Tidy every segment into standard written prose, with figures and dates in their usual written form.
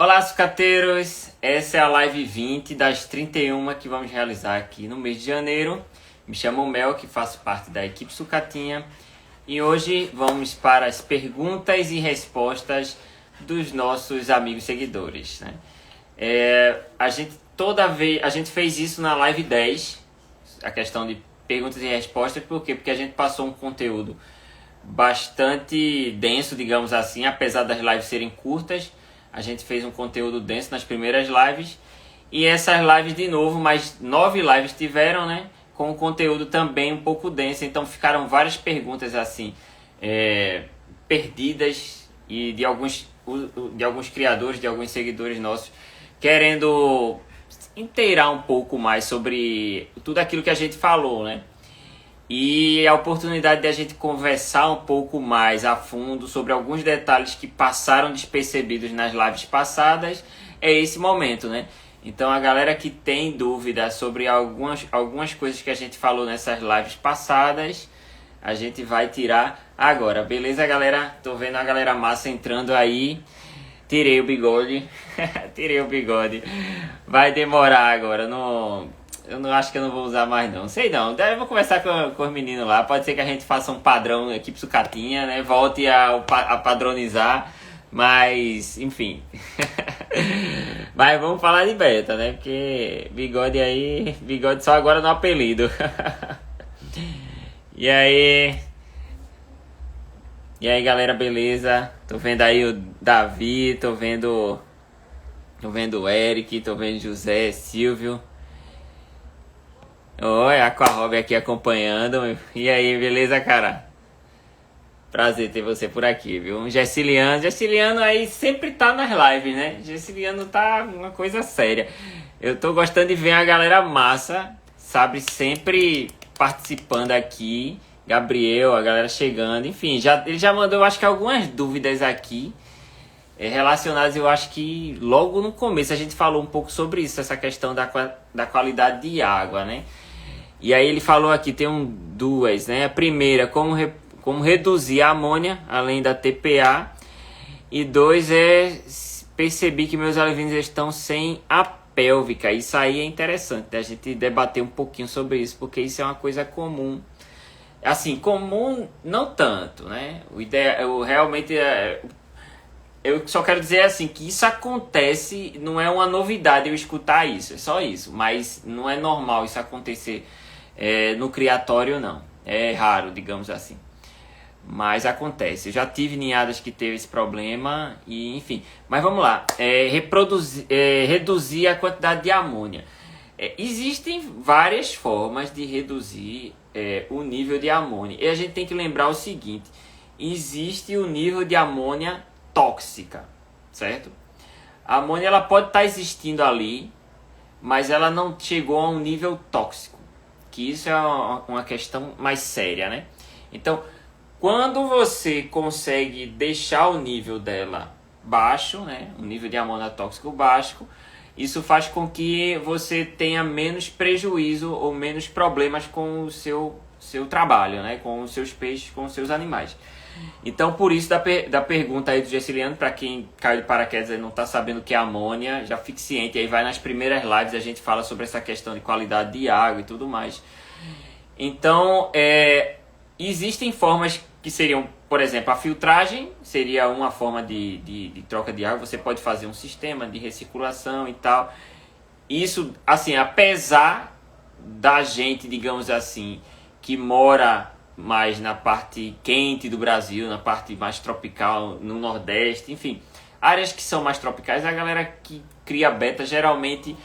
Olá, sucateiros! Essa é a live 20 das 31 que vamos realizar aqui no mês de janeiro. Me chamo Mel, que faço parte da equipe Sucatinha. E hoje vamos para as perguntas e respostas dos nossos amigos seguidores, né? A gente fez isso na live 10, a questão de perguntas e respostas. Por quê? Porque a gente passou um conteúdo bastante denso, digamos assim, apesar das lives serem curtas. A gente fez um conteúdo denso nas primeiras lives. E essas lives de novo, mais 9 lives tiveram, né? Com o conteúdo também um pouco denso. Então ficaram várias perguntas assim, perdidas. E de alguns criadores, de alguns seguidores nossos, querendo inteirar um pouco mais sobre tudo aquilo que a gente falou, né? E a oportunidade de a gente conversar um pouco mais a fundo sobre alguns detalhes que passaram despercebidos nas lives passadas é esse momento, né? Então a galera que tem dúvida sobre algumas coisas que a gente falou nessas lives passadas, a gente vai tirar agora. Beleza, galera? Tô vendo a galera massa entrando aí. Tirei o bigode. Tirei o bigode. Vai demorar agora, eu não acho que eu não vou usar mais não. Sei não. Eu vou conversar com os meninos lá. Pode ser que a gente faça um padrão equipe Sucatinha, né? Volte a padronizar. Mas, enfim. Mas vamos falar de beta, né? Porque bigode aí... Bigode só agora no apelido. E aí... E aí, galera, beleza? Tô vendo aí o Davi. Tô vendo o Eric. Tô vendo José, Silvio. Oi, Aquarob aqui acompanhando. E aí, beleza, cara? Prazer ter você por aqui, viu? Gessiliano aí sempre tá nas lives, né? Gessiliano tá uma coisa séria. Eu tô gostando de ver a galera massa, sabe? Sempre participando aqui. Gabriel, a galera chegando. Enfim, ele já mandou, eu acho que algumas dúvidas aqui. Relacionadas, eu acho que logo no começo a gente falou um pouco sobre isso, essa questão da qualidade de água, né? E aí ele falou aqui, tem duas, né? A primeira, como reduzir a amônia, além da TPA. E 2 percebi que meus alevinos estão sem a pélvica. Isso aí é interessante, a gente debater um pouquinho sobre isso, porque isso é uma coisa comum. Assim, comum não tanto, né? Eu só quero dizer assim, que isso acontece, não é uma novidade eu escutar isso, é só isso. Mas não é normal isso acontecer no criatório, não. É raro, digamos assim. Mas acontece. Eu já tive ninhadas que teve esse problema, e enfim. Mas vamos lá. Reduzir a quantidade de amônia. Existem várias formas de reduzir o nível de amônia. E a gente tem que lembrar o seguinte. Existe o nível de amônia tóxica, certo? A amônia ela pode estar existindo ali, mas ela não chegou a um nível tóxico, que isso é uma questão mais séria, né? Então, quando você consegue deixar o nível dela baixo, né? O nível de amônia tóxico baixo, isso faz com que você tenha menos prejuízo ou menos problemas com o seu trabalho, né? Com os seus peixes, com os seus animais. Então, por isso da pergunta aí do Gessiliano, para quem caiu de paraquedas e não está sabendo o que é amônia, já fique ciente, aí vai nas primeiras lives, a gente fala sobre essa questão de qualidade de água e tudo mais. Então, existem formas que seriam, por exemplo, a filtragem seria uma forma de troca de água, você pode fazer um sistema de recirculação e tal. Isso, assim, apesar da gente, digamos assim, que mora mais na parte quente do Brasil, na parte mais tropical, no Nordeste, enfim, áreas que são mais tropicais, a galera que cria beta geralmente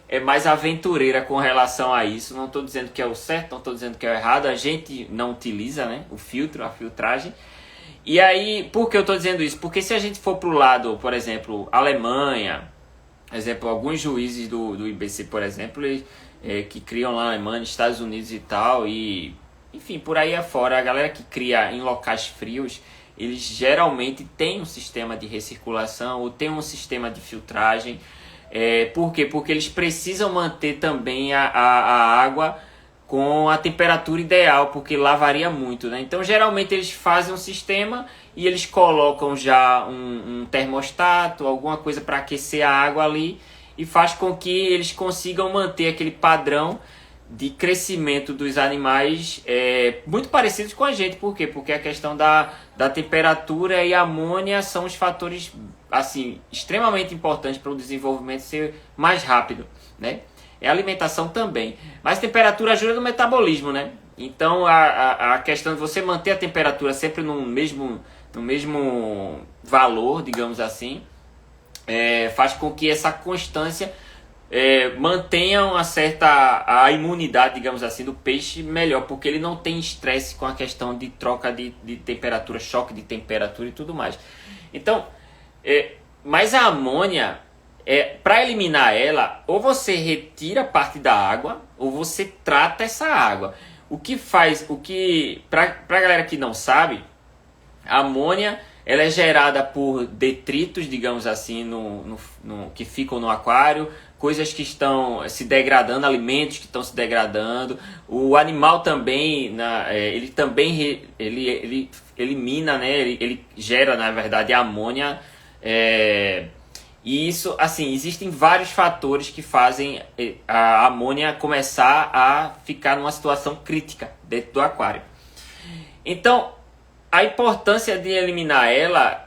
é mais aventureira com relação a isso. Não estou dizendo que é o certo, não estou dizendo que é o errado, a gente não utiliza, né, o filtro, a filtragem. E aí, por que eu estou dizendo isso? Porque se a gente for para o lado, por exemplo, Alemanha, alguns juízes do IBC, por exemplo, que criam lá na Alemanha, Estados Unidos e tal, e enfim, por aí afora, a galera que cria em locais frios, eles geralmente têm um sistema de recirculação ou tem um sistema de filtragem. Por quê? Porque eles precisam manter também a água com a temperatura ideal, porque lá varia muito, né? Então geralmente eles fazem um sistema e eles colocam já um termostato, alguma coisa para aquecer a água ali, e faz com que eles consigam manter aquele padrão de crescimento dos animais muito parecidos com a gente. Por quê? Porque a questão da temperatura e amônia são os fatores assim extremamente importantes para o desenvolvimento ser mais rápido, né? É a alimentação também. Mas a temperatura ajuda no metabolismo, né? Então a questão de você manter a temperatura sempre no mesmo valor, digamos assim, faz com que essa constância mantenha uma certa a imunidade, digamos assim, do peixe melhor, porque ele não tem estresse com a questão de troca de temperatura, choque de temperatura e tudo mais. Então, mas a amônia, para eliminar ela, ou você retira parte da água, ou você trata essa água. Para a galera que não sabe, a amônia ela é gerada por detritos, digamos assim, que ficam no aquário, coisas que estão se degradando, alimentos que estão se degradando. O animal também, ele também ele elimina, né? Ele gera, na verdade, a amônia. E isso, assim, existem vários fatores que fazem a amônia começar a ficar numa situação crítica dentro do aquário. Então, a importância de eliminar ela,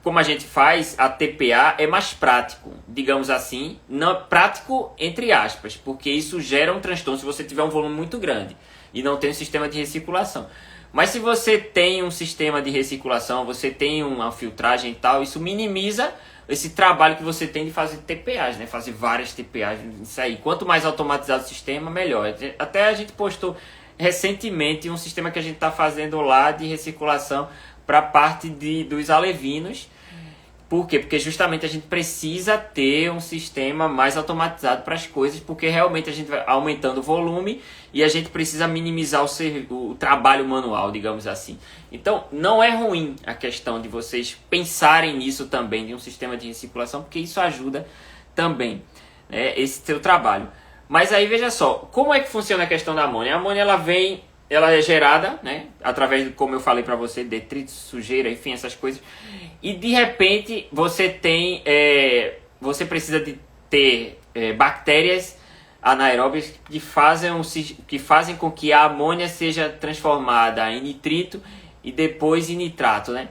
como a gente faz, a TPA é mais prático, digamos assim, não prático entre aspas, porque isso gera um transtorno se você tiver um volume muito grande e não tem um sistema de recirculação. Mas se você tem um sistema de recirculação, você tem uma filtragem e tal, isso minimiza esse trabalho que você tem de fazer TPAs, né? Fazer várias TPAs, isso aí. Quanto mais automatizado o sistema, melhor. Até a gente postou recentemente um sistema que a gente está fazendo lá de recirculação para a parte dos alevinos. Por quê? Porque justamente a gente precisa ter um sistema mais automatizado para as coisas, porque realmente a gente vai aumentando o volume e a gente precisa minimizar o trabalho manual, digamos assim. Então, não é ruim a questão de vocês pensarem nisso também, de um sistema de recirculação, porque isso ajuda também, né, esse seu trabalho. Mas aí, veja só, como é que funciona a questão da amônia? A amônia, ela é gerada, né, através de, como eu falei para você, detritos, sujeira, enfim, essas coisas. E de repente você você precisa de ter bactérias anaeróbias que fazem com que a amônia seja transformada em nitrito e depois em nitrato, né?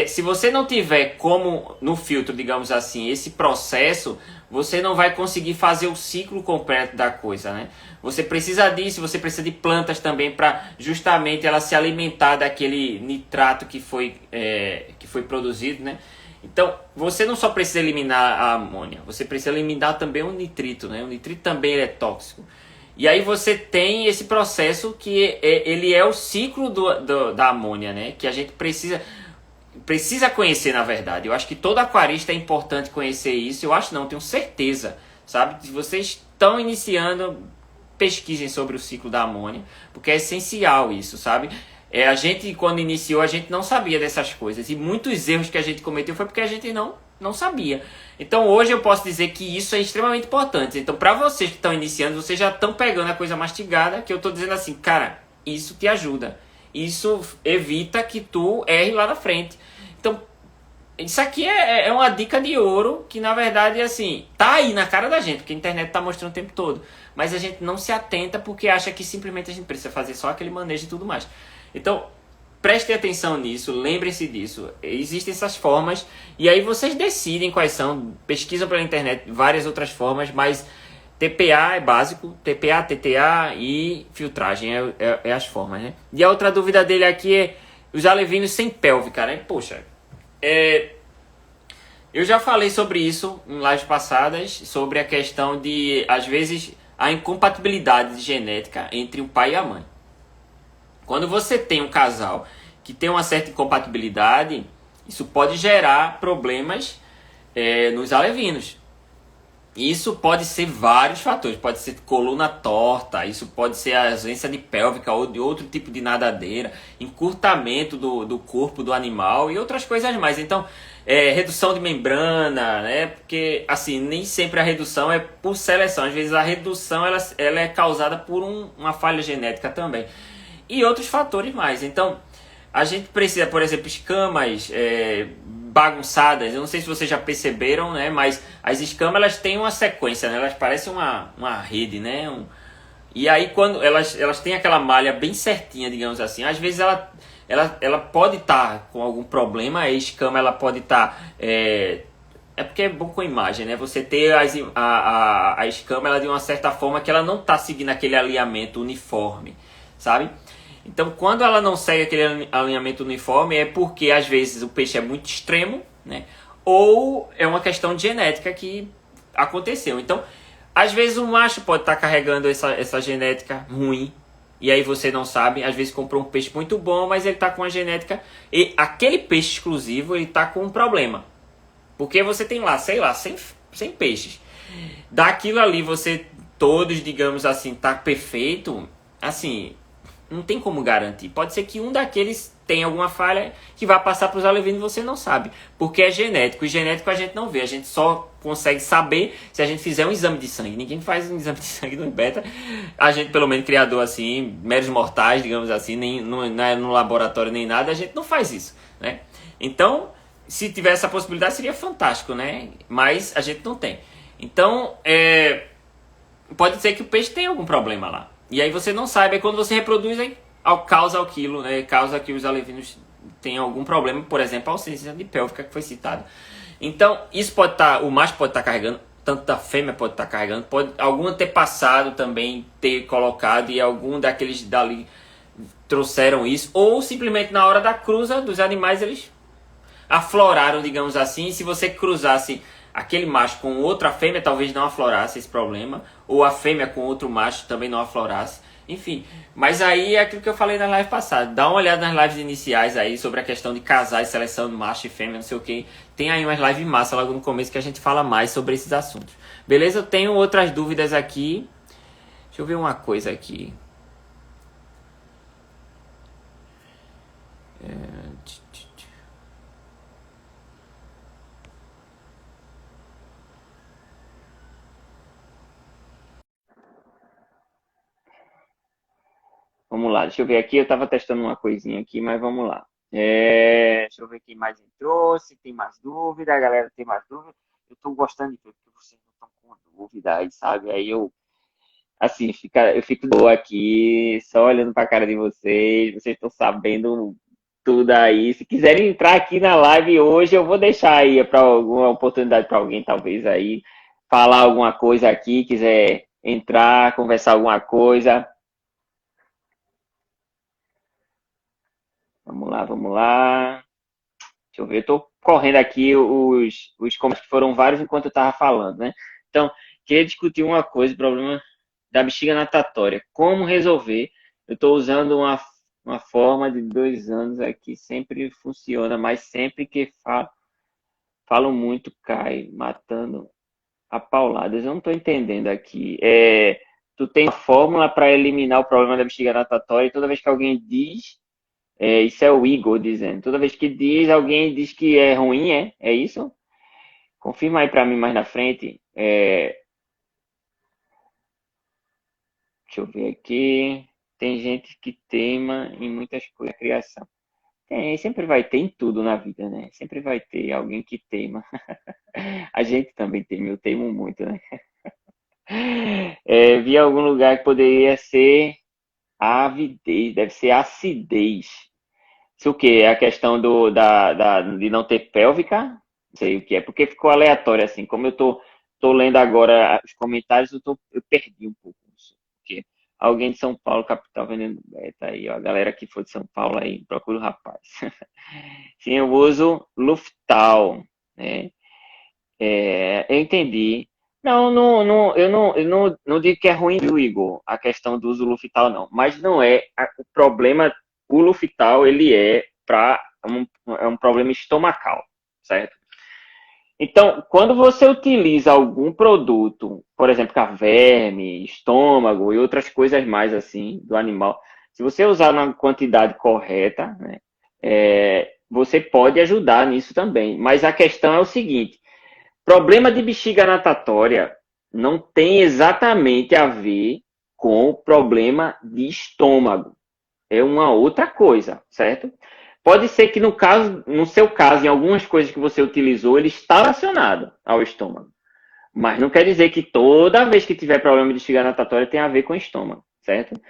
Se você não tiver como no filtro, digamos assim, esse processo, você não vai conseguir fazer o ciclo completo da coisa, né? Você precisa disso, você precisa de plantas também para justamente ela se alimentar daquele nitrato que foi produzido, né? Então, você não só precisa eliminar a amônia, você precisa eliminar também o nitrito, né? O nitrito também é tóxico. E aí você tem esse processo que ele é o ciclo da amônia, né? Que a gente precisa conhecer, na verdade. Eu acho que todo aquarista é importante conhecer isso. Eu acho não, tenho certeza, sabe? Se vocês estão iniciando, pesquisem sobre o ciclo da amônia, porque é essencial isso, sabe? A gente, quando iniciou, a gente não sabia dessas coisas. E muitos erros que a gente cometeu foi porque a gente não sabia. Então, hoje eu posso dizer que isso é extremamente importante. Então, para vocês que estão iniciando, vocês já estão pegando a coisa mastigada, que eu estou dizendo assim, cara, isso te ajuda. Isso evita que tu erre lá na frente. Então, isso aqui é uma dica de ouro que, na verdade, assim, tá aí na cara da gente, porque a internet tá mostrando o tempo todo. Mas a gente não se atenta porque acha que simplesmente a gente precisa fazer só aquele manejo e tudo mais. Então, prestem atenção nisso, lembrem-se disso. Existem essas formas e aí vocês decidem quais são. Pesquisam pela internet várias outras formas, mas TPA é básico, TPA, TTA e filtragem é as formas, né? E a outra dúvida dele aqui é os alevinos sem pélvica, né? Poxa, eu já falei sobre isso em lives passadas, sobre a questão de, às vezes, a incompatibilidade genética entre o pai e a mãe. Quando você tem um casal que tem uma certa incompatibilidade, isso pode gerar problemas nos alevinos. Isso pode ser vários fatores, pode ser coluna torta, isso pode ser ausência de pélvica ou de outro tipo de nadadeira, encurtamento do corpo do animal e outras coisas mais. Então, redução de membrana, né? Porque, assim, nem sempre a redução é por seleção, às vezes a redução ela é causada por uma falha genética também. E outros fatores mais. Então, a gente precisa, por exemplo, escamas bagunçadas. Eu não sei se vocês já perceberam, né? Mas as escamas elas têm uma sequência, né? Elas parecem uma rede, né? E aí quando elas têm aquela malha bem certinha, digamos assim, às vezes ela pode estar com algum problema, a escama ela pode estar é porque é bom com a imagem, né? Você ter a escama ela de uma certa forma que ela não está seguindo aquele alinhamento uniforme, sabe? Então, quando ela não segue aquele alinhamento uniforme, é porque às vezes o peixe é muito extremo, né? Ou é uma questão de genética que aconteceu. Então, às vezes o macho pode estar carregando essa genética ruim, e aí você não sabe. Às vezes comprou um peixe muito bom, mas ele está com a genética. E aquele peixe exclusivo, ele está com um problema. Porque você tem lá, sei lá, 100 peixes. Daquilo ali, você, todos, digamos assim, tá perfeito. Assim, não tem como garantir. Pode ser que um daqueles tenha alguma falha que vai passar para os alevinos e você não sabe. Porque é genético. E genético a gente não vê. A gente só consegue saber se a gente fizer um exame de sangue. Ninguém faz um exame de sangue no beta. A gente, pelo menos, criador assim, meros mortais, digamos assim, nem no laboratório nem nada, a gente não faz isso, né? Então, se tivesse essa possibilidade, seria fantástico, né? Mas a gente não tem. Então, pode ser que o peixe tenha algum problema lá. E aí você não sabe. Aí quando você reproduz, aí causa aquilo, né? Causa que os alevinos tenham algum problema. Por exemplo, a ausência de pélvica que foi citada. Então, isso pode estar... O macho pode estar carregando. Tanto da fêmea pode estar carregando. Pode algum ter passado também, ter colocado. E algum daqueles dali trouxeram isso. Ou simplesmente na hora da cruza dos animais, eles afloraram, digamos assim. Se você cruzasse aquele macho com outra fêmea, talvez não aflorasse esse problema, ou a fêmea com outro macho também não aflorasse, enfim. Mas aí é aquilo que eu falei na live passada, dá uma olhada nas lives iniciais aí sobre a questão de casais, seleção de macho e fêmea, não sei o que. Tem aí umas lives massa logo no começo que a gente fala mais sobre esses assuntos. Beleza? Eu tenho outras dúvidas aqui. Deixa eu ver uma coisa aqui. Vamos lá, deixa eu ver aqui. Eu estava testando uma coisinha aqui, mas vamos lá. Deixa eu ver quem mais entrou, se tem mais dúvida. A galera tem mais dúvida. Eu estou gostando de ver porque vocês não estão com dúvida aí, sabe? Aí assim, eu fico boa aqui, só olhando para a cara de vocês. Vocês estão sabendo tudo aí. Se quiserem entrar aqui na live hoje, eu vou deixar aí para alguma oportunidade para alguém, talvez aí, falar alguma coisa aqui, quiser entrar, conversar alguma coisa. Vamos lá, vamos lá. Deixa eu ver, eu tô correndo aqui os comentários que foram vários enquanto eu tava falando, né? Então, queria discutir uma coisa, o problema da bexiga natatória. Como resolver? Eu estou usando uma forma de 2 anos aqui, sempre funciona, mas sempre que falo muito, cai, matando a pauladas. Eu não estou entendendo aqui. Tu tem fórmula para eliminar o problema da bexiga natatória e toda vez que alguém diz isso é o Igor dizendo. Toda vez que diz, alguém diz que é ruim, é? É isso? Confirma aí para mim mais na frente. Deixa eu ver aqui. Tem gente que teima em muitas coisas, criação. Sempre vai ter em tudo na vida, né? Sempre vai ter alguém que teima. A gente também tem, eu teimo muito, né? Vi algum lugar que poderia ser avidez, deve ser acidez. Se o que? É a questão de não ter pélvica? Não sei o que é, porque ficou aleatório assim. Como tô lendo agora os comentários, eu perdi um pouco isso. Porque alguém de São Paulo, capital, vendendo beta aí, ó. A galera que for de São Paulo aí, procura o rapaz. Sim, eu uso Luftal, né? Eu entendi. Não, não, não, eu não digo que é ruim, viu, Igor? A questão do uso Luftal, não. Mas não é o problema. O Luftal, ele é um problema estomacal, certo? Então, quando você utiliza algum produto, por exemplo, caverme, estômago e outras coisas mais assim do animal, se você usar na quantidade correta, né, você pode ajudar nisso também. Mas a questão é o seguinte: problema de bexiga natatória não tem exatamente a ver com o problema de estômago. É uma outra coisa, certo? Pode ser que no seu caso, em algumas coisas que você utilizou, ele está relacionado ao estômago. Mas não quer dizer que toda vez que tiver problema de bexiga natatória tem a ver com o estômago, certo?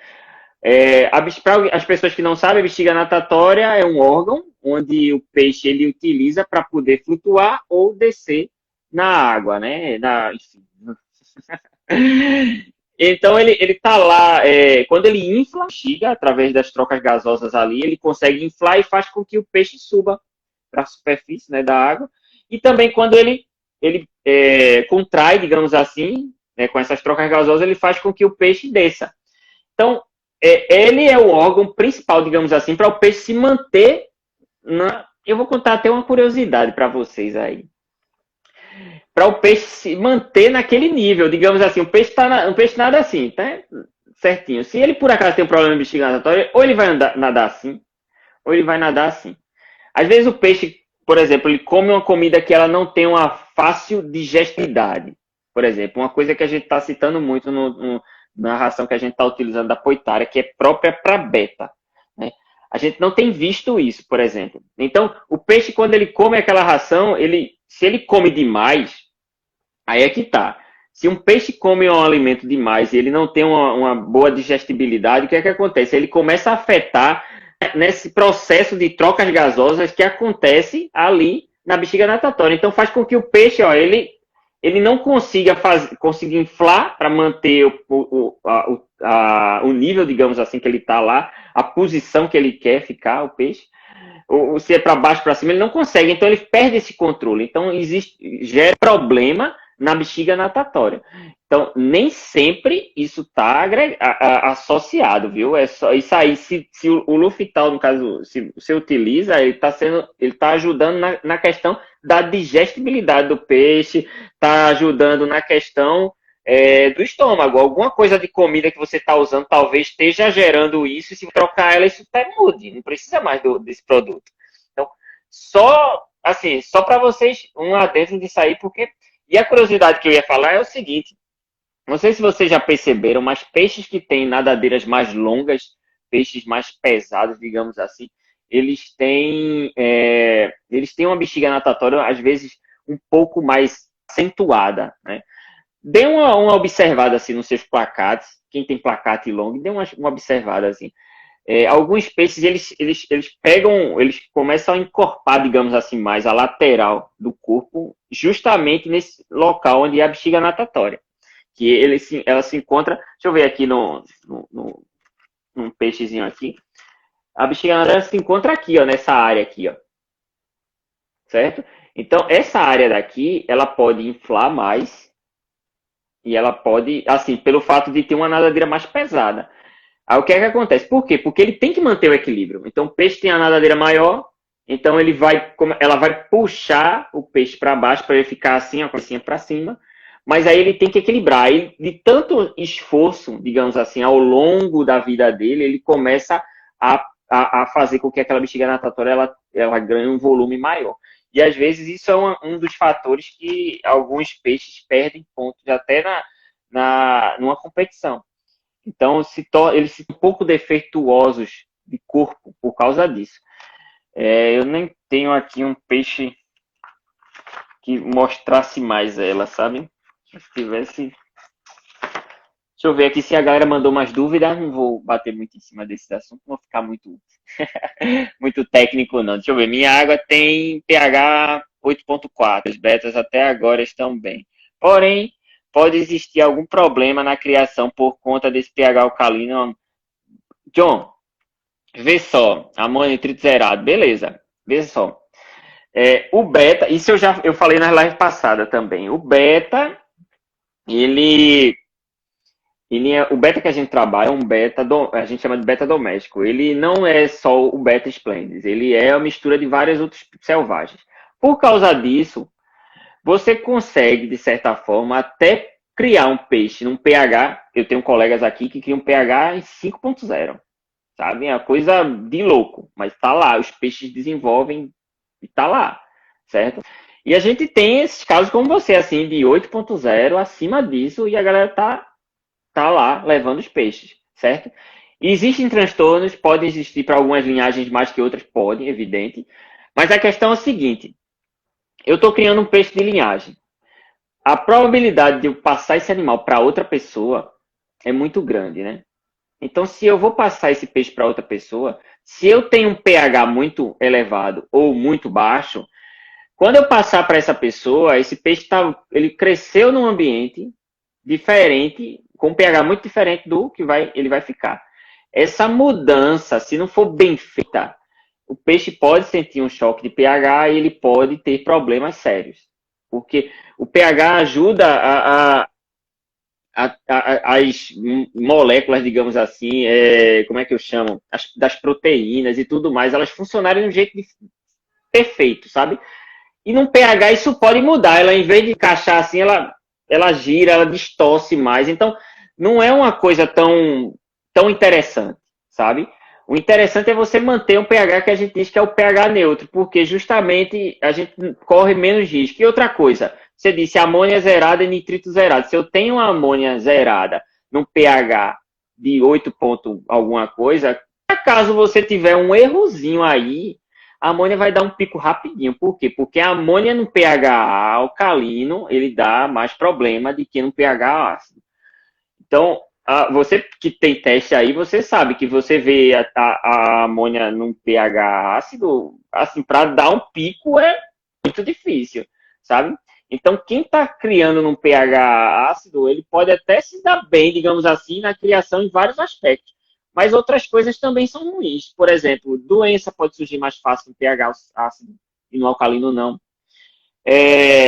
Para as pessoas que não sabem, a bexiga natatória é um órgão onde o peixe ele utiliza para poder flutuar ou descer na água, né? Enfim. Então ele tá lá, quando ele infla a bexiga, através das trocas gasosas ali, ele consegue inflar e faz com que o peixe suba para a superfície, né, da água. E também quando ele contrai, digamos assim, né, com essas trocas gasosas, ele faz com que o peixe desça. Então, ele é o órgão principal, digamos assim, para o peixe se manter na. Eu vou contar até uma curiosidade para vocês aí. Para o peixe se manter naquele nível, digamos assim, o peixe nada assim, tá certinho. Se ele por acaso tem um problema de bexiga natatória, ou ele vai nadar assim, ou ele vai nadar assim. Às vezes o peixe, por exemplo, ele come uma comida que ela não tem uma fácil digestibilidade. Por exemplo, uma coisa que a gente está citando muito na ração que a gente está utilizando da poitária, que é própria para beta. Né? A gente não tem visto isso, por exemplo. Então, o peixe, quando ele come aquela ração, se ele come demais, aí é que tá. Se um peixe come um alimento demais e ele não tem uma boa digestibilidade, o que é que acontece? Ele começa a afetar nesse processo de trocas gasosas que acontece ali na bexiga natatória. Então faz com que o peixe, ele não consiga conseguir inflar para manter o nível, digamos assim, que ele está lá, a posição que ele quer ficar, o peixe. Ou se é para baixo, para cima, ele não consegue. Então ele perde esse controle. Então gera problema na bexiga natatória. Então, nem sempre isso está associado, viu? É só isso aí. Se o Lufital, no caso, se você utiliza, ele tá ajudando na questão da digestibilidade do peixe, está ajudando na questão do estômago. Alguma coisa de comida que você está usando talvez esteja gerando isso, e se trocar ela, isso até mude. Não precisa mais desse produto. Então, só para vocês um adendo disso aí, porque. E a curiosidade que eu ia falar é o seguinte: não sei se vocês já perceberam, mas peixes que têm nadadeiras mais longas, peixes mais pesados, digamos assim, eles têm uma bexiga natatória, às vezes, um pouco mais acentuada. Né? Dê uma observada assim nos seus placates. Quem tem placate longo, dê uma observada assim. Alguns peixes, eles começam a encorpar, digamos assim, mais a lateral do corpo, justamente nesse local onde é a bexiga natatória. Que ela se encontra, deixa eu ver aqui num peixezinho aqui. A bexiga natatória se encontra aqui, ó, nessa área aqui, ó. Certo? Então, essa área daqui, ela pode inflar mais, e ela pode, assim, pelo fato de ter uma nadadeira mais pesada. Aí o que é que acontece? Por quê? Porque ele tem que manter o equilíbrio. Então o peixe tem a nadadeira maior, então ela vai puxar o peixe para baixo para ele ficar assim, a cabecinha para cima, mas aí ele tem que equilibrar. Aí, de tanto esforço, digamos assim, ao longo da vida dele, ele começa a fazer com que aquela bexiga natatória ela ganhe um volume maior. E às vezes isso é um dos fatores que alguns peixes perdem pontos até numa competição. Então, eles ficam um pouco defeituosos de corpo por causa disso. Eu nem tenho aqui um peixe que mostrasse mais ela, sabe? Se tivesse. Deixa eu ver aqui se a galera mandou mais dúvidas. Não vou bater muito em cima desse assunto, não vou ficar muito técnico, não. Deixa eu ver. Minha água tem pH 8,4. As betas até agora estão bem. Porém, pode existir algum problema na criação por conta desse pH alcalino. John, vê só, amônio nitrito zerado, beleza, vê só. O beta, isso eu falei nas lives passadas também. O beta, o beta que a gente trabalha é um beta, a gente chama de beta doméstico. Ele não é só o beta splendens, ele é a mistura de vários outros selvagens. Por causa disso, você consegue, de certa forma, até criar um peixe num pH. Eu tenho colegas aqui que criam um pH em 5.0, sabe? É uma coisa de louco, mas tá lá, os peixes desenvolvem e tá lá, certo? E a gente tem esses casos como você, assim, de 8.0 acima disso, e a galera tá lá levando os peixes, certo? E existem transtornos, podem existir para algumas linhagens mais que outras, podem, evidente. Mas a questão é a seguinte: eu estou criando um peixe de linhagem. A probabilidade de eu passar esse animal para outra pessoa é muito grande, né? Então, se eu vou passar esse peixe para outra pessoa, se eu tenho um pH muito elevado ou muito baixo, quando eu passar para essa pessoa, esse peixe ele cresceu num ambiente diferente, com um pH muito diferente do que ele vai ficar. Essa mudança, se não for bem feita, o peixe pode sentir um choque de pH e ele pode ter problemas sérios. Porque o pH ajuda as moléculas, digamos assim, como é que eu chamo? Das proteínas e tudo mais, elas funcionarem de um jeito perfeito, sabe? E num pH isso pode mudar. Ela, em vez de encaixar assim, ela gira, ela distorce mais. Então, não é uma coisa tão interessante, sabe? O interessante é você manter um pH que a gente diz que é o pH neutro, porque justamente a gente corre menos risco. E outra coisa, você disse amônia zerada e nitrito zerado. Se eu tenho uma amônia zerada num pH de 8 ponto alguma coisa, caso você tiver um errozinho aí, a amônia vai dar um pico rapidinho. Por quê? Porque a amônia no pH alcalino, ele dá mais problema do que no pH ácido. Então, você que tem teste aí, você sabe que você vê a amônia num pH ácido, assim, para dar um pico é muito difícil, sabe? Então, quem está criando num pH ácido, ele pode até se dar bem, digamos assim, na criação em vários aspectos. Mas outras coisas também são ruins. Por exemplo, doença pode surgir mais fácil no pH ácido e no alcalino não.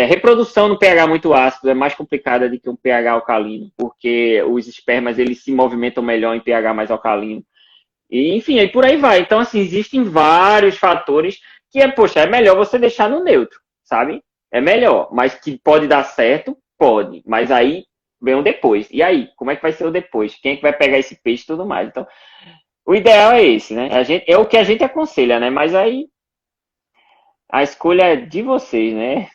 Reprodução no pH muito ácido é mais complicada do que um pH alcalino, porque os espermas eles se movimentam melhor em pH mais alcalino. E, enfim, aí por aí vai. Então, assim, existem vários fatores que poxa, é melhor você deixar no neutro, sabe? É melhor, mas que pode dar certo, pode. Mas aí vem o depois. E aí, como é que vai ser o depois? Quem é que vai pegar esse peixe e tudo mais? Então, o ideal é esse, né? É o que a gente aconselha, né? Mas aí a escolha é de vocês, né?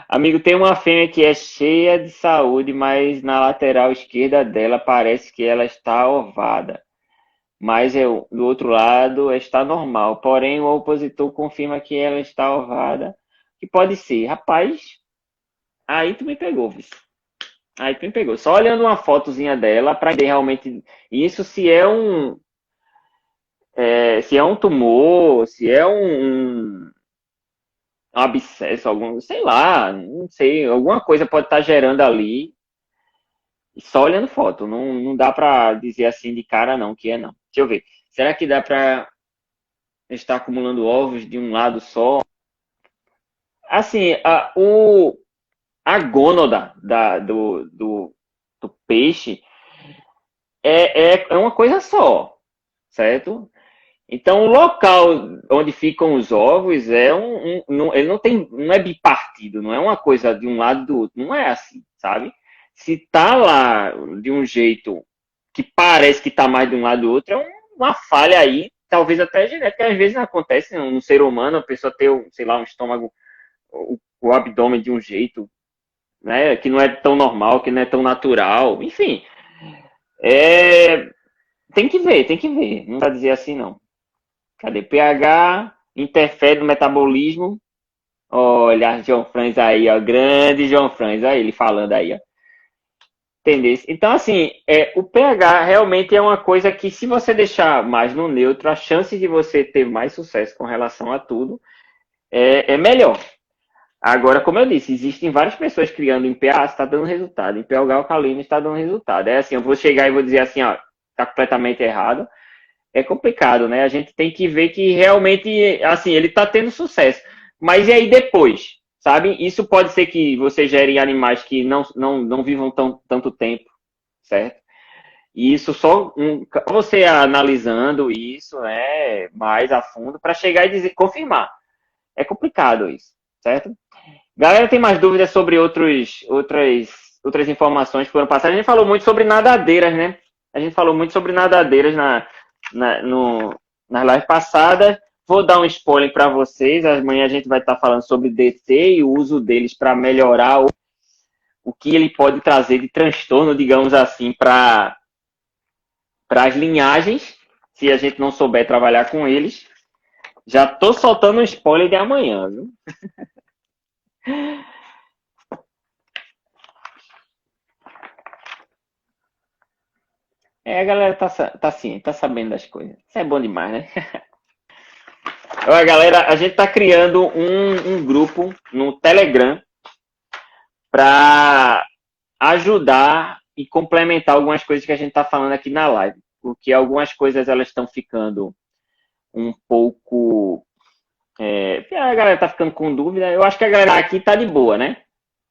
Amigo, tem uma fêmea que é cheia de saúde, mas na lateral esquerda dela parece que ela está ovada. Mas do outro lado está normal. Porém, o opositor confirma que ela está ovada. Que pode ser. Rapaz, aí tu me pegou, viu? Aí tu me pegou. Só olhando uma fotozinha dela para ver realmente isso, se é um tumor, se é um abscesso, algum, sei lá, não sei, alguma coisa pode estar gerando ali, só olhando foto. Não dá para dizer assim de cara não, que é não. Deixa eu ver. Será que dá para estar acumulando ovos de um lado só? Assim, a gônada do peixe é uma coisa só, certo? Então, o local onde ficam os ovos ele não é bipartido, não é uma coisa de um lado do outro, não é assim, sabe? Se tá lá de um jeito que parece que tá mais de um lado do outro, uma falha aí, talvez até genética, às vezes acontece no ser humano, a pessoa ter, sei lá, um estômago, o abdômen de um jeito, né, que não é tão normal, que não é tão natural, enfim, é, tem que ver, não vai dizer assim não. Cadê? pH interfere no metabolismo. Olha, João Franz aí, ó. Grande João Franz, aí ele falando aí, ó. Entendeu? Então, assim, o pH realmente é uma coisa que, se você deixar mais no neutro, a chance de você ter mais sucesso com relação a tudo é melhor. Agora, como eu disse, existem várias pessoas criando em pH, está dando resultado. Em pH alcalino está dando resultado. É assim, eu vou chegar e vou dizer assim, ó, está completamente errado. É complicado, né? A gente tem que ver que realmente, assim, ele está tendo sucesso. Mas e aí depois, sabe? Isso pode ser que você gere animais que não vivam tanto tempo, certo? E isso só você analisando isso, né, mais a fundo para chegar e dizer, confirmar. É complicado isso, certo? Galera, tem mais dúvidas sobre outras informações que foram passadas? A gente falou muito sobre nadadeiras, né? A gente falou muito sobre nadadeiras nas lives passadas. Vou dar um spoiler para vocês. Amanhã a gente vai estar falando sobre DT e o uso deles para melhorar o que ele pode trazer de transtorno, digamos assim, para as linhagens, se a gente não souber trabalhar com eles. Já tô soltando um spoiler de amanhã, viu? A galera tá sabendo das coisas. Isso é bom demais, né? Olha, galera, a gente tá criando um grupo no Telegram para ajudar e complementar algumas coisas que a gente tá falando aqui na live. Porque algumas coisas elas estão ficando um pouco... a galera tá ficando com dúvida. Eu acho que a galera aqui tá de boa, né?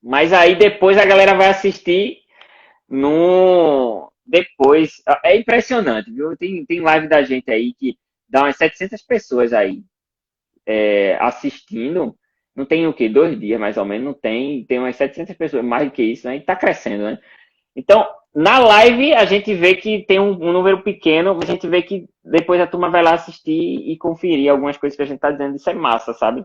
Mas aí depois a galera vai assistir no... Depois... É impressionante, viu? Tem live da gente aí que dá umas 700 pessoas aí assistindo. Não tem o quê? 2 dias, mais ou menos. Não tem. Tem umas 700 pessoas, mais do que isso, né? E tá crescendo, né? Então, na live, a gente vê que tem um número pequeno. A gente vê que depois a turma vai lá assistir e conferir algumas coisas que a gente tá dizendo. Isso é massa, sabe?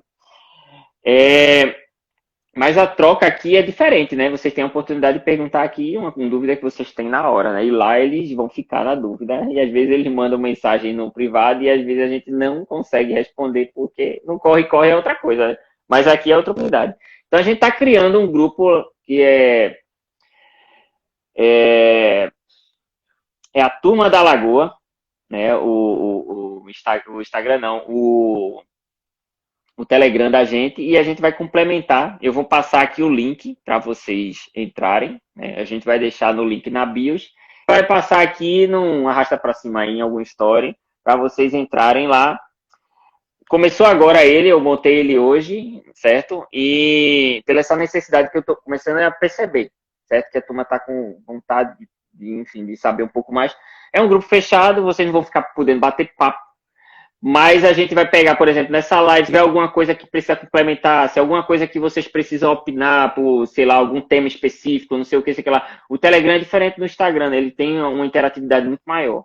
Mas a troca aqui é diferente, né? Vocês têm a oportunidade de perguntar aqui uma dúvida que vocês têm na hora, né? E lá eles vão ficar na dúvida. E às vezes eles mandam mensagem no privado e às vezes a gente não consegue responder porque não corre é outra coisa, né? Mas aqui é outra oportunidade. Então a gente está criando um grupo que é a Turma da Lagoa, né? O Instagram não, o Telegram da gente e a gente vai complementar. Eu vou passar aqui o link para vocês entrarem. Né? A gente vai deixar no link na BIOS. Vai passar aqui num arrasta para cima aí, em algum story para vocês entrarem lá. Começou agora ele, eu montei ele hoje, certo? E pela essa necessidade que eu estou começando a perceber, certo? Que a turma está com vontade de saber um pouco mais. É um grupo fechado, vocês não vão ficar podendo bater papo. Mas a gente vai pegar, por exemplo, nessa live, se tiver alguma coisa que precisa complementar, se alguma coisa que vocês precisam opinar por, sei lá, algum tema específico, não sei o que, sei lá. O Telegram é diferente do Instagram, né? Ele tem uma interatividade muito maior.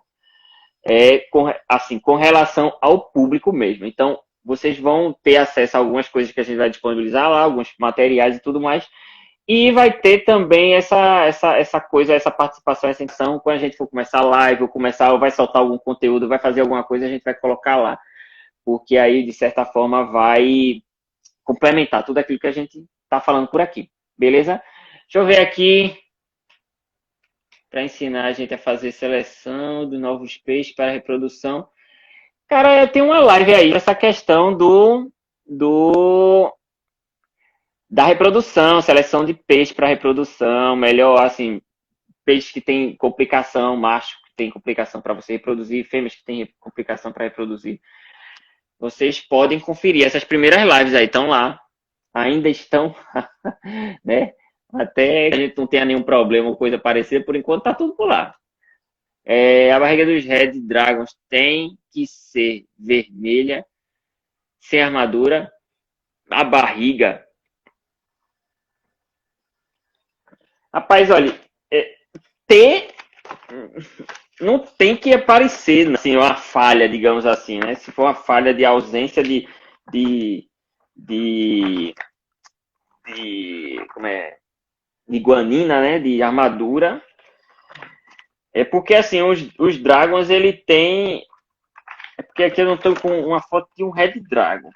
Com relação ao público mesmo. Então, vocês vão ter acesso a algumas coisas que a gente vai disponibilizar lá, alguns materiais e tudo mais. E vai ter também essa coisa, essa participação, essa intenção, quando a gente for começar a live, ou vai soltar algum conteúdo, vai fazer alguma coisa, a gente vai colocar lá. Porque aí, de certa forma, vai complementar tudo aquilo que a gente está falando por aqui. Beleza? Deixa eu ver aqui, para ensinar a gente a fazer seleção de novos peixes para reprodução. Cara, tem uma live aí, essa questão da reprodução, seleção de peixe para reprodução, melhor, assim, peixes que tem complicação, macho que tem complicação para você reproduzir, fêmeas que tem complicação para reproduzir. Vocês podem conferir, essas primeiras lives aí estão lá, ainda estão, né? Até que a gente não tenha nenhum problema ou coisa parecida, por enquanto tá tudo por lá. A barriga dos Red Dragons tem que ser vermelha, sem armadura. A barriga. Rapaz, olha, não tem que aparecer assim, uma falha, digamos assim, né? Se for uma falha de ausência de guanina, né? De armadura. É porque assim, os Dragons, ele tem... É porque aqui eu não estou com uma foto de um Red Dragon.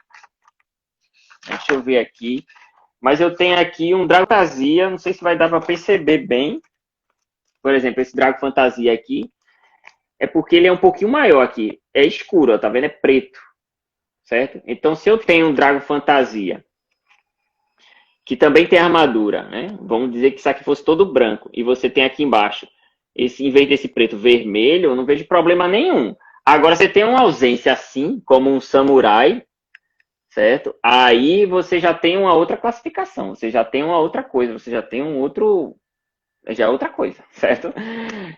Deixa eu ver aqui. Mas eu tenho aqui um Dragon Fantasia, não sei se vai dar para perceber bem. Por exemplo, esse Dragon Fantasia aqui, é porque ele é um pouquinho maior aqui. É escuro, ó, tá vendo? É preto, certo? Então, se eu tenho um Dragon Fantasia, que também tem armadura, né? Vamos dizer que isso aqui fosse todo branco, e você tem aqui embaixo, em vez desse preto vermelho, eu não vejo problema nenhum. Agora, você tem uma ausência assim, como um samurai, certo? Aí você já tem uma outra classificação, você já tem uma outra coisa, você já tem um outro... Já é outra coisa, certo?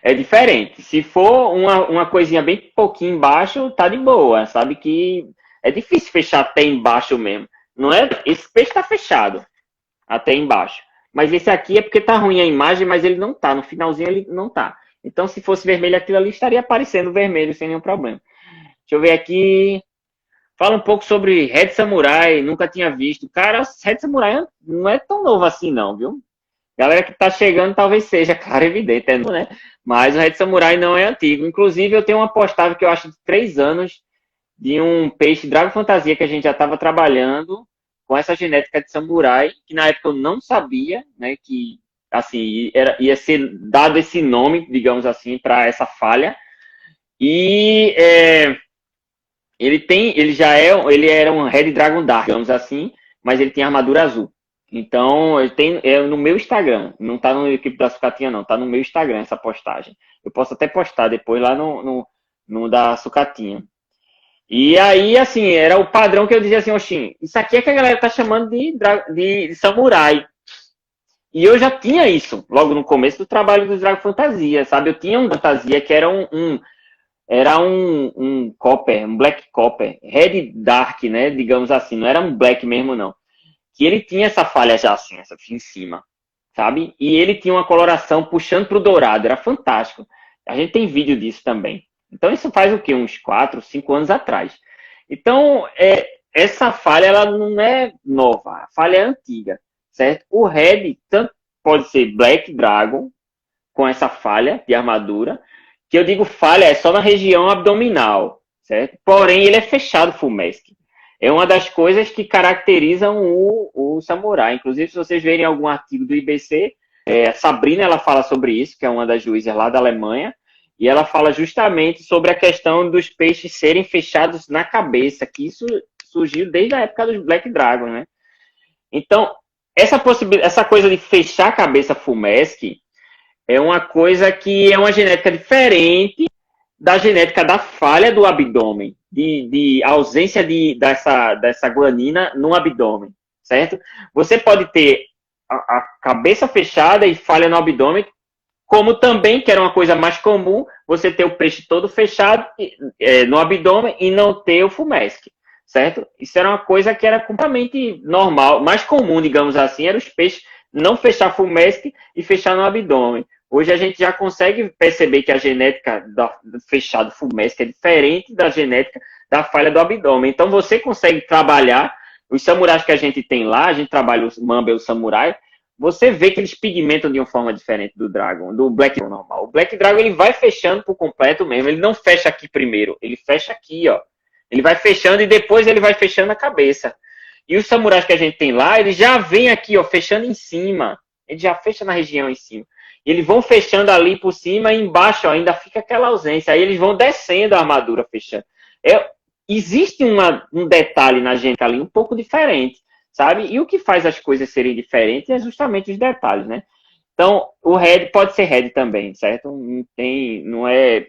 É diferente. Se for uma coisinha bem pouquinho embaixo, tá de boa. Sabe que é difícil fechar até embaixo mesmo. Não é? Esse peixe tá fechado. até embaixo. Mas esse aqui é porque tá ruim a imagem, mas ele não tá. No finalzinho ele não tá. Então, se fosse vermelho aquilo ali, estaria aparecendo vermelho sem nenhum problema. Deixa eu ver aqui. Fala um pouco sobre Red Samurai. Nunca tinha visto. Cara, Red Samurai não é tão novo assim, não, viu? Galera que tá chegando talvez seja, claro, evidente, é novo, né? Mas o Red Samurai não é antigo. Inclusive, eu tenho uma postagem que eu acho de 3 anos de um peixe Dragon Fantasia que a gente já estava trabalhando com essa genética de samurai, que na época eu não sabia, né, que assim ia ser dado esse nome, digamos assim, para essa falha. E ele era um Red Dragon Dark, digamos assim, mas ele tem armadura azul. Então, ele tem no meu Instagram, não tá no equipe da Sucatinha não, tá no meu Instagram essa postagem. Eu posso até postar depois lá no da Sucatinha. E aí, assim, era o padrão que eu dizia assim, Oxin, isso aqui é que a galera tá chamando de samurai. E eu já tinha isso, logo no começo do trabalho do Dragon Fantasia, sabe? Eu tinha um fantasia que era um Copper, um Black Copper, Red Dark, né? Digamos assim, não era um Black mesmo, não. Que ele tinha essa falha já assim, essa em cima, sabe? E ele tinha uma coloração puxando pro dourado, era fantástico. A gente tem vídeo disso também. Então isso faz o quê? Uns 4, 5 anos atrás. Então, essa falha ela não é nova, a falha é antiga, certo? O Red tanto pode ser Black Dragon, com essa falha de armadura, que eu digo falha é só na região abdominal, certo? Porém, ele é fechado full mask. É uma das coisas que caracterizam o samurai. Inclusive, se vocês verem algum artigo do IBC, a Sabrina ela fala sobre isso, que é uma das juízes lá da Alemanha, e ela fala justamente sobre a questão dos peixes serem fechados na cabeça, que isso surgiu desde a época dos Black Dragon, né? Então, essa coisa de fechar a cabeça full mask é uma coisa que é uma genética diferente da genética da falha do abdômen, de ausência dessa guanina no abdômen, certo? Você pode ter a cabeça fechada e falha no abdômen, como também, que era uma coisa mais comum, você ter o peixe todo fechado no abdômen e não ter o full mask, certo? Isso era uma coisa que era completamente normal, mais comum, digamos assim, era os peixes não fechar full mask e fechar no abdômen. Hoje a gente já consegue perceber que a genética do fechado full mask é diferente da genética da falha do abdômen. Então você consegue trabalhar, os samurais que a gente tem lá, a gente trabalha o Mamba e o Samurai, você vê que eles pigmentam de uma forma diferente do Dragon, do Black Dragon normal. O Black Dragon ele vai fechando por completo mesmo, ele não fecha aqui primeiro, ele fecha aqui, ó. Ele vai fechando e depois ele vai fechando a cabeça. E os samurais que a gente tem lá, eles já vêm aqui, ó, fechando em cima. Ele já fecha na região em cima. E eles vão fechando ali por cima e embaixo ó, ainda fica aquela ausência. Aí eles vão descendo a armadura fechando. Existe um detalhe na gente ali um pouco diferente, sabe? E o que faz as coisas serem diferentes é justamente os detalhes, né? Então, o Red pode ser Red também, certo? Não é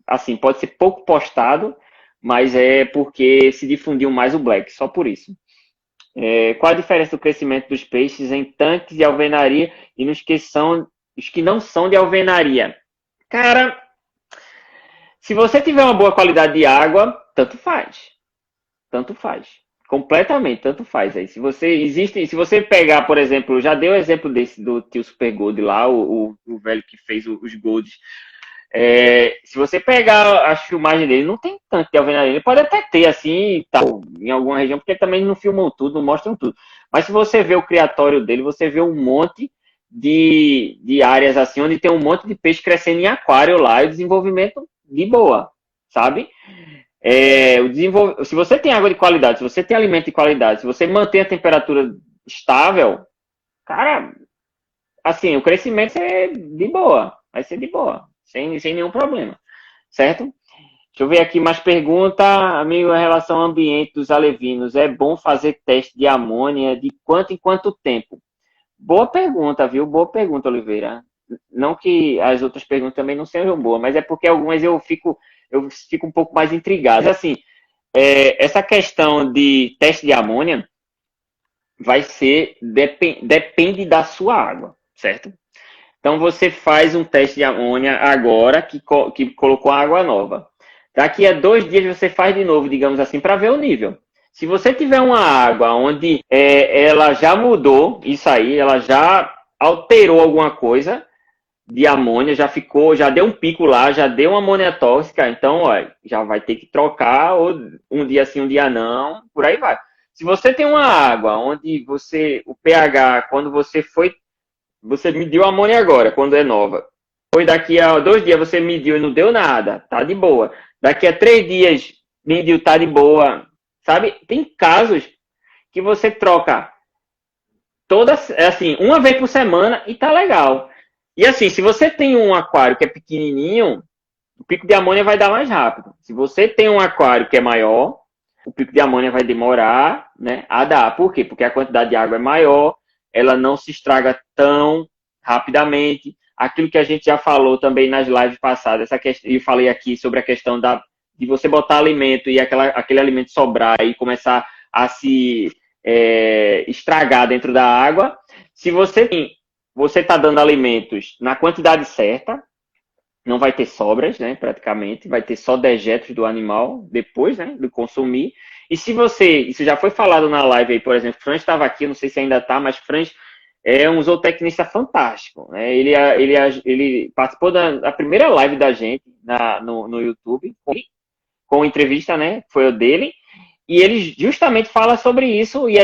assim, pode ser pouco postado, mas é porque se difundiu mais o Black, só por isso. Qual a diferença do crescimento dos peixes em tanques de alvenaria e nos que não são de alvenaria? Cara, se você tiver uma boa qualidade de água, tanto faz. Tanto faz. Completamente, tanto faz. Aí, se você pegar, por exemplo, já dei o exemplo desse do tio Super Gold lá, o velho que fez os Golds. Se você pegar a filmagem dele, não tem tanto de alvenaria. Ele pode até ter, assim, tal, em alguma região, porque também não filmam tudo, não mostram tudo. Mas se você vê o criatório dele, você vê um monte de áreas assim, onde tem um monte de peixe crescendo em aquário lá, e o desenvolvimento de boa, sabe? Se você tem água de qualidade, se você tem alimento de qualidade, se você mantém a temperatura estável, cara, assim, o crescimento vai ser de boa, sem nenhum problema, certo? Deixa eu ver aqui mais pergunta, amigo, em relação ao ambiente dos alevinos, é bom fazer teste de amônia de quanto em quanto tempo? Boa pergunta, viu? Boa pergunta, Oliveira. Não que as outras perguntas também não sejam boas, mas é porque algumas eu fico um pouco mais intrigado. Mas assim, essa questão de teste de amônia depende da sua água, certo? Então você faz um teste de amônia agora que colocou água nova. Daqui a 2 dias você faz de novo, digamos assim, para ver o nível. Se você tiver uma água onde ela já mudou, isso aí, ela já alterou alguma coisa de amônia, já ficou, já deu um pico lá, já deu uma amônia tóxica, então, ó, já vai ter que trocar, ou um dia sim, um dia não, por aí vai. Se você tem uma água onde o pH, quando você mediu a amônia agora, quando é nova, depois daqui a 2 dias você mediu e não deu nada, tá de boa. Daqui a 3 dias mediu, tá de boa, sabe? Tem casos que você troca todas, assim, uma vez por semana e tá legal. E assim, se você tem um aquário que é pequenininho, o pico de amônia vai dar mais rápido. Se você tem um aquário que é maior, o pico de amônia vai demorar, né, a dar. Por quê? Porque a quantidade de água é maior, ela não se estraga tão rapidamente. Aquilo que a gente já falou também nas lives passadas, essa questão, eu falei aqui sobre a questão de você botar alimento e aquele alimento sobrar e começar a se estragar dentro da água. Se você está dando alimentos na quantidade certa, não vai ter sobras, né, praticamente, vai ter só dejetos do animal depois, né, de consumir. E se isso já foi falado na live aí, por exemplo, Franz estava aqui, não sei se ainda está, mas Franz é um zootecnista fantástico, né? Ele participou da primeira live da gente no YouTube, com entrevista, né, foi o dele, e ele justamente fala sobre isso, e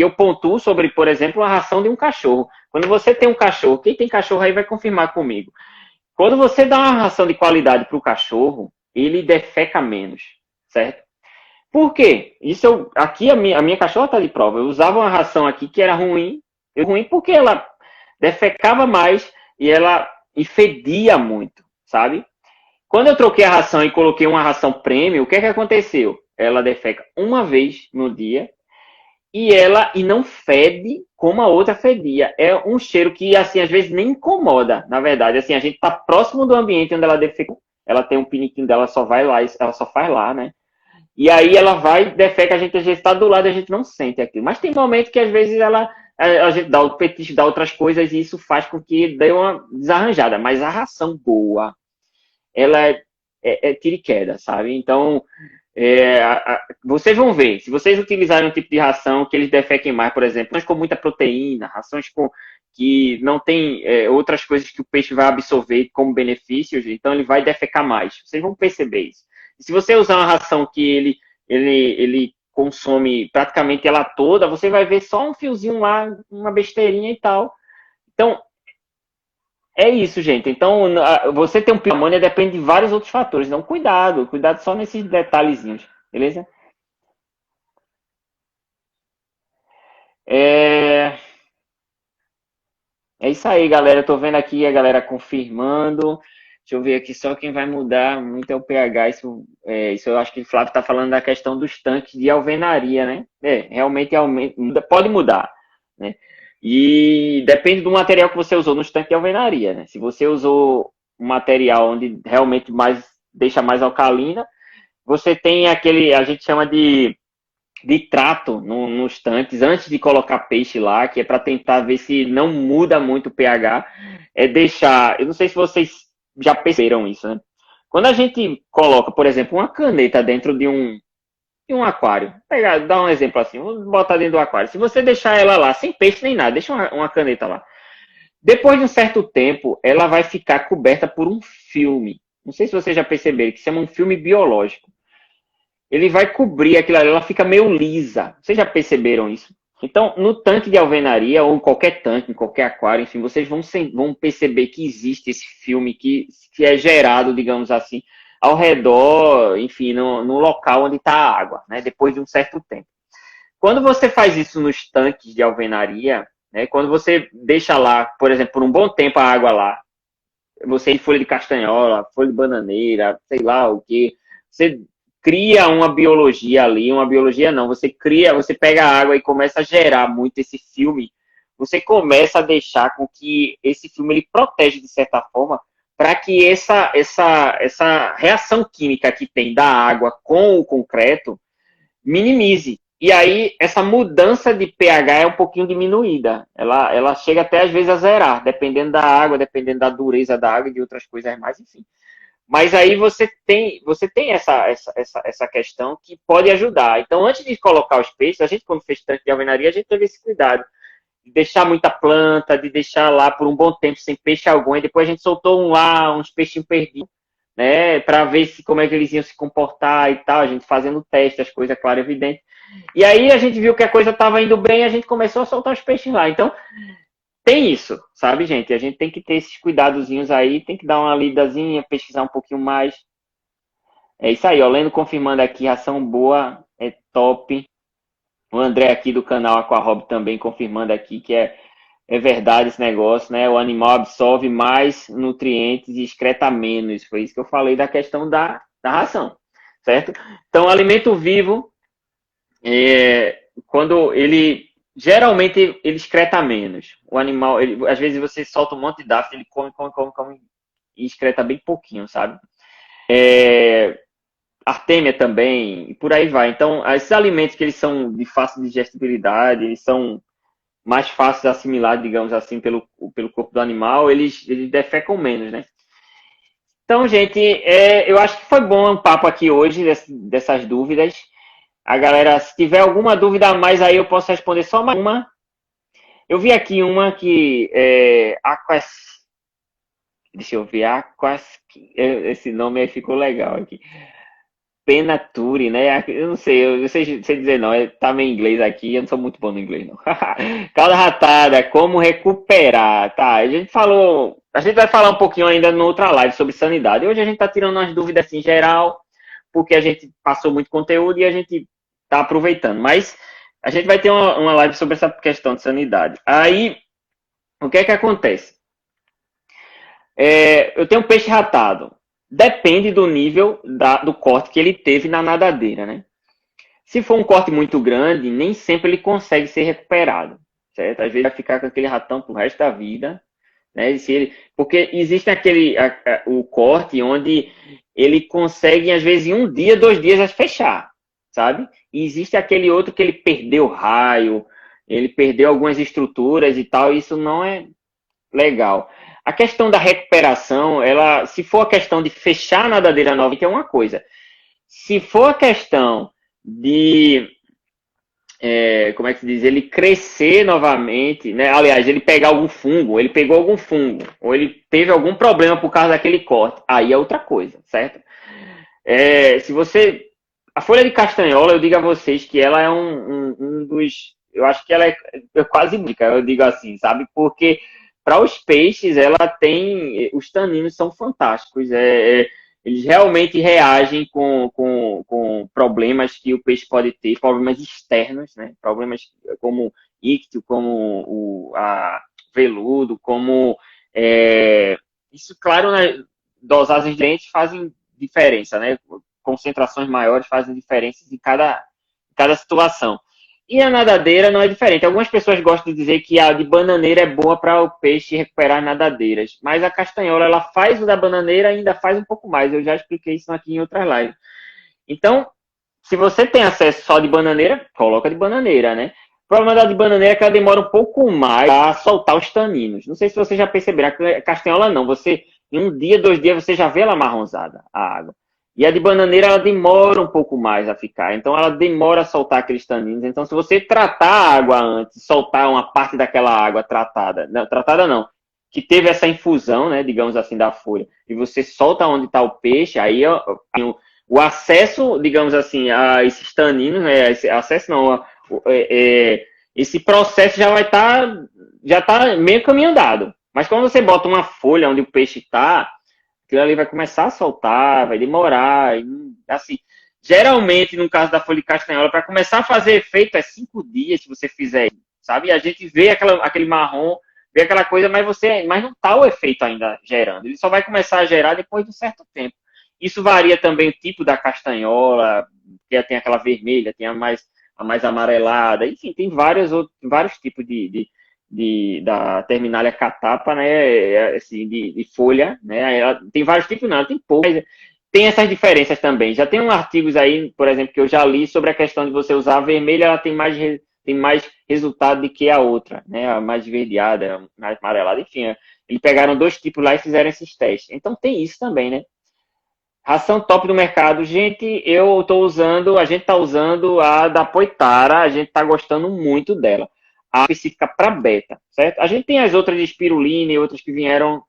eu pontuo sobre, por exemplo, a ração de um cachorro. Quando você tem um cachorro, quem tem cachorro aí vai confirmar comigo. Quando você dá uma ração de qualidade para o cachorro, ele defeca menos, certo? Por quê? Aqui a minha cachorra está de prova. Eu usava uma ração aqui que era ruim porque ela defecava mais e fedia muito, sabe? Quando eu troquei a ração e coloquei uma ração premium, o que aconteceu? Ela defeca uma vez no dia e não fede como a outra fedia. É um cheiro que, assim, às vezes nem incomoda, na verdade. Assim, a gente tá próximo do ambiente onde ela defecou. Ela tem um piniquinho dela, só vai lá, ela só faz lá, né? E aí ela vai, defeca, a gente às vezes está do lado e a gente não sente aquilo. Mas tem momentos que às vezes a gente dá o petisco, dá outras coisas e isso faz com que dê uma desarranjada. Mas a ração boa, ela é tiro e queda, sabe? Então, vocês vão ver, se vocês utilizarem um tipo de ração que eles defequem mais, por exemplo, rações com muita proteína, que não tem outras coisas que o peixe vai absorver como benefícios, então ele vai defecar mais. Vocês vão perceber isso. E se você usar uma ração que ele consome praticamente ela toda, você vai ver só um fiozinho lá, uma besteirinha e tal. Então, é isso, gente. Então, você ter um pico de amônia depende de vários outros fatores. Então, cuidado só nesses detalhezinhos, beleza? É, é isso aí, galera. Eu tô vendo aqui a galera confirmando. Deixa eu ver aqui só quem vai mudar muito é o pH. Isso eu acho que o Flávio está falando da questão dos tanques de alvenaria, né? Realmente pode mudar, né? E depende do material que você usou nos tanques de alvenaria, né? Se você usou um material onde realmente deixa mais alcalina, você tem a gente chama de trato nos tanques antes de colocar peixe lá, que é para tentar ver se não muda muito o pH. Eu não sei se vocês já perceberam isso, né? Quando a gente coloca, por exemplo, uma caneta dentro de um aquário, dá um exemplo assim, vou botar dentro do aquário. Se você deixar ela lá, sem peixe nem nada, deixa uma caneta lá. Depois de um certo tempo, ela vai ficar coberta por um filme. Não sei se vocês já perceberam, que se chama um filme biológico. Ele vai cobrir aquilo ali, ela fica meio lisa. Vocês já perceberam isso? Então, no tanque de alvenaria, ou em qualquer tanque, em qualquer aquário, enfim, vocês vão perceber que existe esse filme que é gerado, digamos assim, ao redor, enfim, no local onde está a água, né, depois de um certo tempo. Quando você faz isso nos tanques de alvenaria, né, quando você deixa lá, por exemplo, por um bom tempo a água lá, você tem folha de castanhola, folha de bananeira, sei lá o que, você cria uma biologia ali, uma biologia não, você pega a água e começa a gerar muito esse filme, você começa a deixar com que esse filme ele protege de certa forma para que essa reação química que tem da água com o concreto minimize. E aí, essa mudança de pH é um pouquinho diminuída. Ela chega até às vezes a zerar, dependendo da água, dependendo da dureza da água e de outras coisas mais, enfim. Mas aí você tem essa questão que pode ajudar. Então, antes de colocar os peixes, a gente, quando fez tanque de alvenaria, a gente teve esse cuidado de deixar muita planta, de deixar lá por um bom tempo sem peixe algum, e depois a gente soltou uns peixinhos perdidos, né, para ver como é que eles iam se comportar e tal, a gente fazendo teste, as coisas, claro, evidente. E aí a gente viu que a coisa estava indo bem, a gente começou a soltar os peixes lá. Então, tem isso, sabe, gente? A gente tem que ter esses cuidadozinhos aí, tem que dar uma lidazinha, pesquisar um pouquinho mais. É isso aí, ó, Lendo confirmando aqui, ração boa, é top. O André aqui do canal Aquarob também confirmando aqui que é verdade esse negócio, né? O animal absorve mais nutrientes e excreta menos. Foi isso que eu falei da questão da ração, certo? Então, alimento vivo, quando ele geralmente ele excreta menos. O animal, às vezes você solta um monte de DAF, ele come e excreta bem pouquinho, sabe? Artêmia também, e por aí vai. Então, esses alimentos que eles são de fácil digestibilidade, eles são mais fáceis de assimilar, digamos assim, pelo corpo do animal, eles defecam menos, né? Então, gente, eu acho que foi bom o papo aqui hoje, dessas dúvidas. A galera, se tiver alguma dúvida a mais aí, eu posso responder só mais uma. Eu vi aqui uma que Aquas. Deixa eu ver, Aquas. Esse nome aí ficou legal aqui. Penature, né? Eu não sei, eu não sei dizer não, tá meio em inglês aqui, eu não sou muito bom no inglês não. Cauda ratada, como recuperar, tá? A gente vai falar um pouquinho ainda no outra live sobre sanidade. Hoje a gente tá tirando umas dúvidas assim em geral, porque a gente passou muito conteúdo e a gente tá aproveitando. Mas a gente vai ter uma live sobre essa questão de sanidade. Aí, o que é que acontece? Eu tenho um peixe ratado. Depende do nível do corte que ele teve na nadadeira, né? Se for um corte muito grande, nem sempre ele consegue ser recuperado, certo? Às vezes vai ficar com aquele ratão pro resto da vida, né? Porque existe o corte onde ele consegue, às vezes, em um dia, 2 dias, já fechar, sabe? E existe aquele outro que ele perdeu raio, ele perdeu algumas estruturas e tal, e isso não é legal. A questão da recuperação, se for a questão de fechar a nadadeira novamente, é uma coisa. Se for a questão de, como é que se diz, ele crescer novamente, né? Aliás, ele pegou algum fungo, ou ele teve algum problema por causa daquele corte, aí é outra coisa, certo? Se você, a folha de castanhola, eu digo a vocês que ela é um dos, eu acho que ela é quase única, eu digo assim, sabe? Porque para os peixes, os taninos são fantásticos, eles realmente reagem com problemas que o peixe pode ter, problemas externos, né? Problemas como íctio, como veludo, como isso, claro, né? Dosagens diferentes fazem diferença, né? Concentrações maiores fazem diferença em cada situação. E a nadadeira não é diferente. Algumas pessoas gostam de dizer que a de bananeira é boa para o peixe recuperar nadadeiras, mas a castanhola ela faz o da bananeira e ainda faz um pouco mais. Eu já expliquei isso aqui em outras lives. Então, se você tem acesso só de bananeira, coloca de bananeira, né? O problema da de bananeira é que ela demora um pouco mais a soltar os taninos. Não sei se você já perceberá que a castanhola não. Em um dia, 2 dias, você já vê ela marronzada, a água. E a de bananeira, ela demora um pouco mais a ficar. Então, ela demora a soltar aqueles taninos. Então, se você tratar a água antes, soltar uma parte daquela água tratada não, que teve essa infusão, né, digamos assim, da folha, e você solta onde está o peixe, aí o acesso, digamos assim, a esses taninos, acesso não, esse processo já vai já tá meio caminho andado. Mas quando você bota uma folha onde o peixe está, aquilo ali vai começar a soltar, vai demorar, assim. Geralmente, no caso da folha de castanhola, para começar a fazer efeito é 5 dias se você fizer isso, sabe? E a gente vê aquele marrom, vê aquela coisa, mas não está o efeito ainda gerando. Ele só vai começar a gerar depois de um certo tempo. Isso varia também o tipo da castanhola, que tem aquela vermelha, tem a mais amarelada, enfim, tem vários tipos da Terminalia catapa, né, assim, de folha, né, tem vários tipos, não, tem poucas, tem essas diferenças também. Já tem uns artigos aí, por exemplo, que eu já li sobre a questão de você usar a vermelha, ela tem mais resultado do que a outra, né, a mais esverdeada, a mais amarelada, enfim, eles pegaram 2 tipos lá e fizeram esses testes. Então tem isso também, né? Ração top do mercado. Gente, eu tô usando, a gente tá usando a da Poitara, a gente tá gostando muito dela. A específica para beta, certo? A gente tem as outras de espirulina e outras que vieram,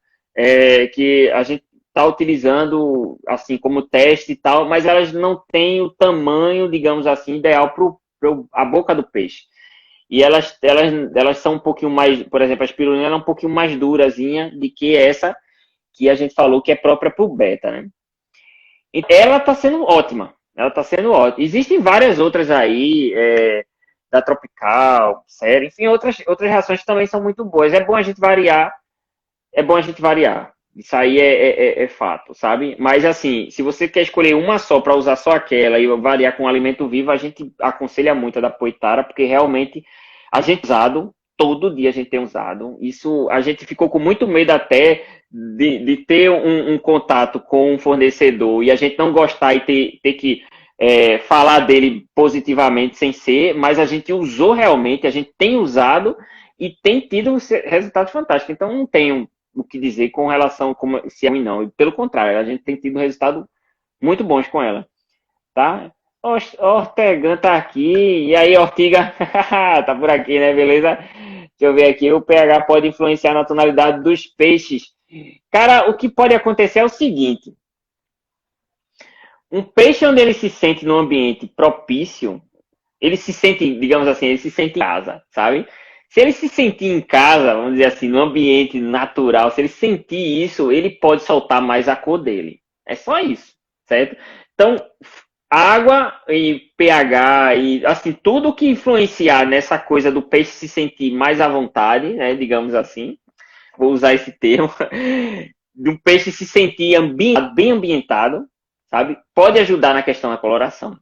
que a gente tá utilizando, assim, como teste e tal, mas elas não têm o tamanho, digamos assim, ideal para a boca do peixe. E elas são um pouquinho mais, por exemplo, a espirulina ela é um pouquinho mais durazinha do que essa que a gente falou que é própria para o beta, né? E ela está sendo ótima. Ela está sendo ótima. Existem várias outras aí, da Tropical, série, enfim, outras reações que também são muito boas. É bom a gente variar. É bom a gente variar. Isso aí é fato, sabe? Mas assim, se você quer escolher uma só para usar só aquela e variar com um alimento vivo, a gente aconselha muito a da Poitara, porque realmente a gente usado, todo dia a gente tem usado. Isso, a gente ficou com muito medo até de ter um contato com um fornecedor e a gente não gostar e ter que falar dele positivamente sem ser, mas a gente usou realmente, a gente tem usado e tem tido resultados fantásticos. Então não tenho o que dizer com relação a se é ruim, não. Pelo contrário, a gente tem tido resultados muito bons com ela, tá? Ortegan tá aqui. E aí, Ortiga? Tá por aqui, né? Beleza? Deixa eu ver aqui. O pH pode influenciar na tonalidade dos peixes. Cara, o que pode acontecer é o seguinte. Um peixe onde ele se sente num ambiente propício, ele se sente, digamos assim, ele se sente em casa, sabe? Se ele se sentir em casa, vamos dizer assim, no ambiente natural, se ele sentir isso, ele pode soltar mais a cor dele. É só isso, certo? Então, água e pH e assim, tudo que influenciar nessa coisa do peixe se sentir mais à vontade, né, digamos assim, vou usar esse termo, do peixe se sentir bem ambientado, sabe? Pode ajudar na questão da coloração.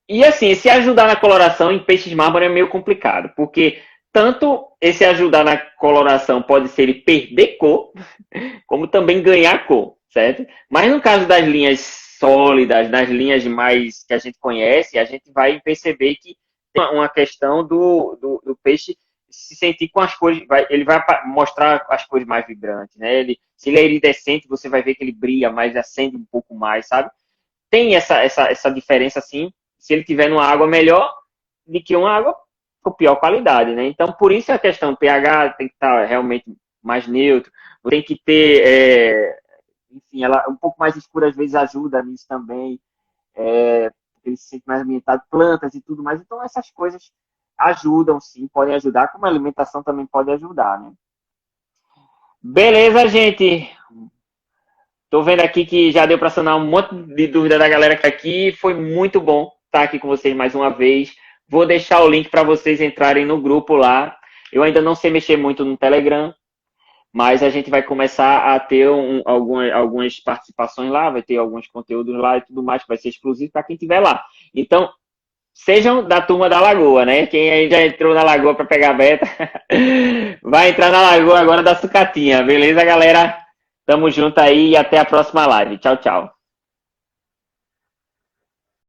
E assim, esse ajudar na coloração em peixes mármore é meio complicado, porque tanto esse ajudar na coloração pode ser ele perder cor, como também ganhar cor, certo? Mas no caso das linhas sólidas, das linhas mais que a gente conhece, a gente vai perceber que tem uma questão do peixe se sentir com as cores, ele vai mostrar as cores mais vibrantes, né? Se ele é iridescente, você vai ver que ele brilha mais, acende um pouco mais, sabe? Tem essa diferença, assim, se ele tiver numa água melhor do que uma água com pior qualidade, né? Então, por isso a questão do pH tem que estar realmente mais neutro, tem que ter, enfim, ela um pouco mais escura às vezes ajuda nisso também, ele se sente mais ambientado, plantas e tudo mais. Então, essas coisas ajudam, sim, podem ajudar, como a alimentação também pode ajudar, né? Beleza, gente. Tô vendo aqui que já deu para sanar um monte de dúvida da galera que tá aqui. Foi muito bom estar aqui com vocês mais uma vez. Vou deixar o link para vocês entrarem no grupo lá. Eu ainda não sei mexer muito no Telegram, mas a gente vai começar a ter algumas participações lá, vai ter alguns conteúdos lá e tudo mais que vai ser exclusivo para quem estiver lá. Então, sejam da turma da Lagoa, né? Quem aí já entrou na Lagoa para pegar a beta, vai entrar na Lagoa agora da Sucatinha. Beleza, galera? Tamo junto aí e até a próxima live. Tchau, tchau.